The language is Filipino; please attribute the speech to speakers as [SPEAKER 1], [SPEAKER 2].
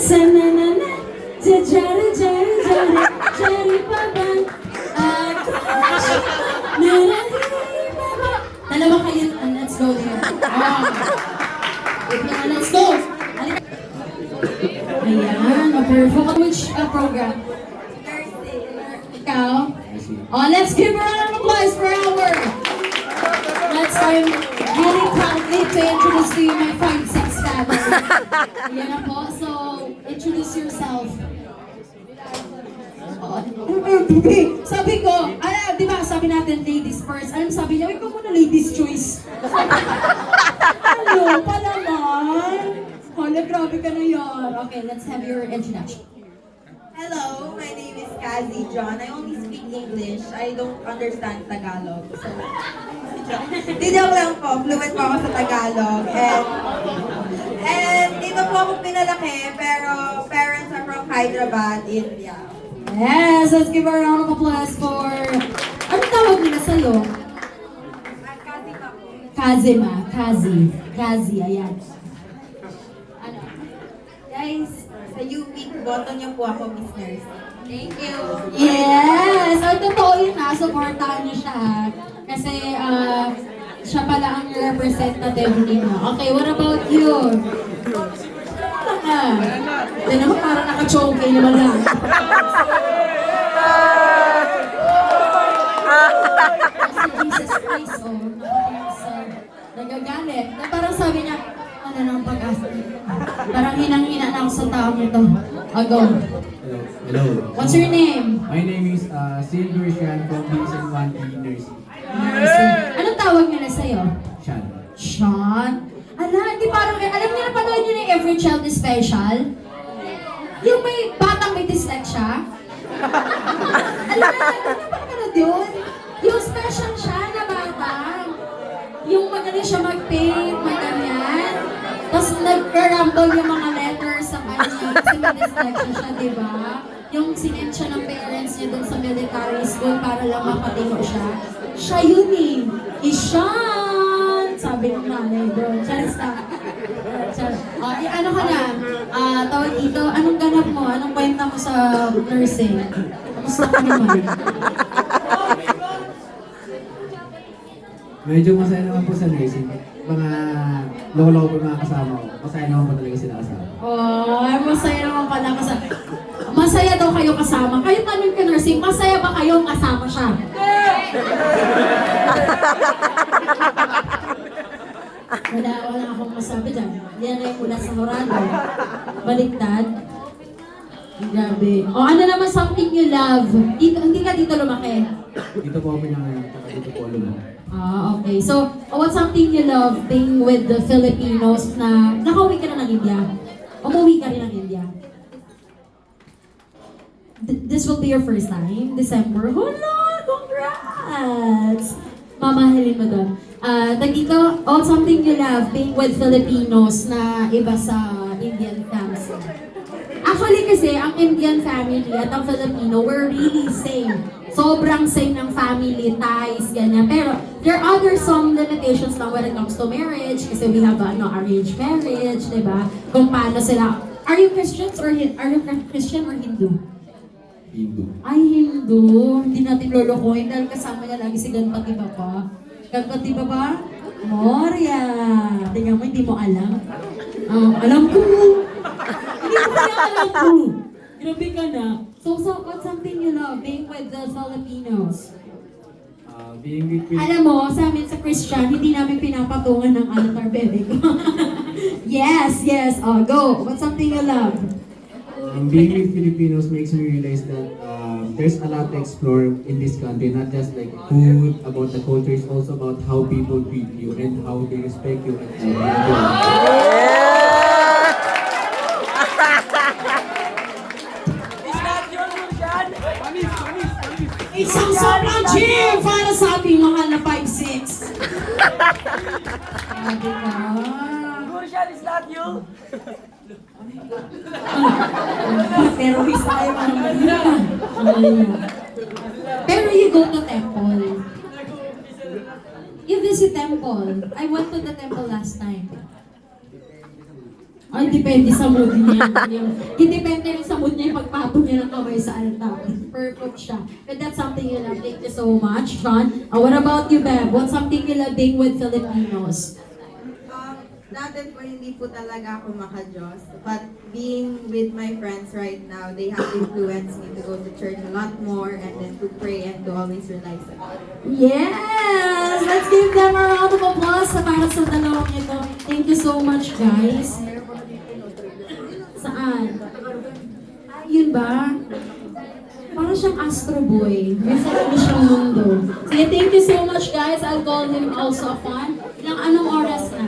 [SPEAKER 1] Sananana, jajara, jara, jara, jari pabang, akash, narahibaba. Dalawa kayo, let's go there. Let's go. Ayan, perfect. Which program? Ikaw? Oh, let's give her a round of applause for our. Let's I'm really proudly to introduce to you my 5-6 family. Ayan na po. So, introduce yourself. Sabi ko, di ba sabi natin ladies first. Alam sabi niya, ikaw muna ladies choice. Ano pa naman? Hala, grabe ka na yan. Okay, let's have your introduction.
[SPEAKER 2] Hello, my name is Kazi John. I only speak English. I don't understand Tagalog. So, di joke lang po. Fluent po ako sa Tagalog. And dito po ako pinalaki, pero parents are from Hyderabad, India.
[SPEAKER 1] Yes, let's give her a round of applause for... Anong tawag nila sa'yo?
[SPEAKER 2] Kazi ka po.
[SPEAKER 1] Kazima. Kazi, ayan. Ano?
[SPEAKER 2] Guys, sa UP, boto niyo po ako, Miss Nurse. Thank you.
[SPEAKER 1] Yes! Ang totoo yun ha, supportahan niyo siya ha. Kasi siya pala ang representative niyo. Okay, what about you? Ano ka? Yan ako parang naka-choke naman lang. Kasi Jesus Christ, nagagalit. Na parang sabi niya, ano nang pag-asa? Parang hinang-hina na ako sa tao nito. Go.
[SPEAKER 3] Hello.
[SPEAKER 1] What's your name?
[SPEAKER 3] My name is Sid Christian from Vincent One Nursing.
[SPEAKER 1] Anong tawag nila sa'yo?
[SPEAKER 3] Sean.
[SPEAKER 1] Sean? Ala, hindi parang, alam niyo na panood niyo na yung Every Child is Special? Yung may batang may dyslexia? Alam na, napapanood yun? Yung special siya na batang. Yung magaling siya mag-paint, maganyan. Tapos nag-rumble yung mga letters sa kanya kasi may dyslexia siya, di ba? Yung sinend siya ng parents niya dun sa military school para lang mapatino siya. Siya yun eh. Ishan! Sabi ng nanay doon. Charis na. Ano ka na? Tawag dito, anong ganap mo? Anong kwenta mo sa nursing? Kamusta ka naman?
[SPEAKER 3] Medyo masaya naman po sa nursing. Mga loko-loko po mga kasama ko. Masaya naman po talaga sila kasama.
[SPEAKER 1] Masaya naman pala kasama. Masaya daw kayo kasama. Kayo tanong ka nursing, masaya ba kayo kasama siya? Wala akong masabi dyan. Yan na yung mula sa Horado. Baliktad. Grabe. Ano naman something you love? Hindi ka dito lumaki?
[SPEAKER 3] Dito po ako pinangayon, taka dito po lumaki.
[SPEAKER 1] Okay. So, what's something you love being with the Filipinos na nakauwi ka na ng India? Umuwi ka rin ng India? This will be your first time? December? Hala! Congrats! Mamahalin mo doon. Dito, something you love being with Filipinos na iba sa Indian family. Actually kasi, ang Indian family at ang Filipino, we're really same. Sobrang same ng family ties, ganyan. Pero, there are some limitations lang when it comes to marriage. Kasi we have arranged marriage, di ba? Kung paano sila. Are you Christian or Hindu?
[SPEAKER 3] Hindu.
[SPEAKER 1] Ay, Hindu. Hindi natin lolokohin dahil kasama niya lagi si Ganpati Baba. Ganpati Baba? Moria. Tingnan mo, hindi mo alam. Alam ko. Hindi ko kaya alam ko. Grabe ka na. So what's something you love being with the Filipinos?
[SPEAKER 3] Being with Filipinos.
[SPEAKER 1] Alam mo, sa amin sa Christian, hindi namin pinapatungan ng altar bebe ko. Yes. Go. What's something you love?
[SPEAKER 3] Being with Filipinos makes me realize that there's a lot to explore in this country. Not just like food, about the culture, it's also about how people treat you and how they respect you.
[SPEAKER 1] Isang sobrang cheer para sa ating mahal na 5'6". Diba?
[SPEAKER 4] Gurshan, is that you?
[SPEAKER 1] Terrorist tayo Pero you go to temple. You visit temple. I went to the temple last time. Ay, depende sa mood niya. Depende rin sa mood niya yung pagpatong niya ng kamay sa altar. Perfect siya. But that's something you love. Thank you so much, John. What about you, Bev? What's something you love being with Filipinos?
[SPEAKER 2] Dati po hindi po talaga ako maka-Diyos. But being with my friends right now, they have influenced me to go to church a lot more and then to pray and to always rely sa God.
[SPEAKER 1] Yes! Let's give them a round of applause para sa dalawang ito. Thank you so much, guys. Saan? Yun ba? Parang siyang Astro Boy. May sarili siyang mundo. Sige, thank you so much, guys. I'll call him also a fan. Anong oras na?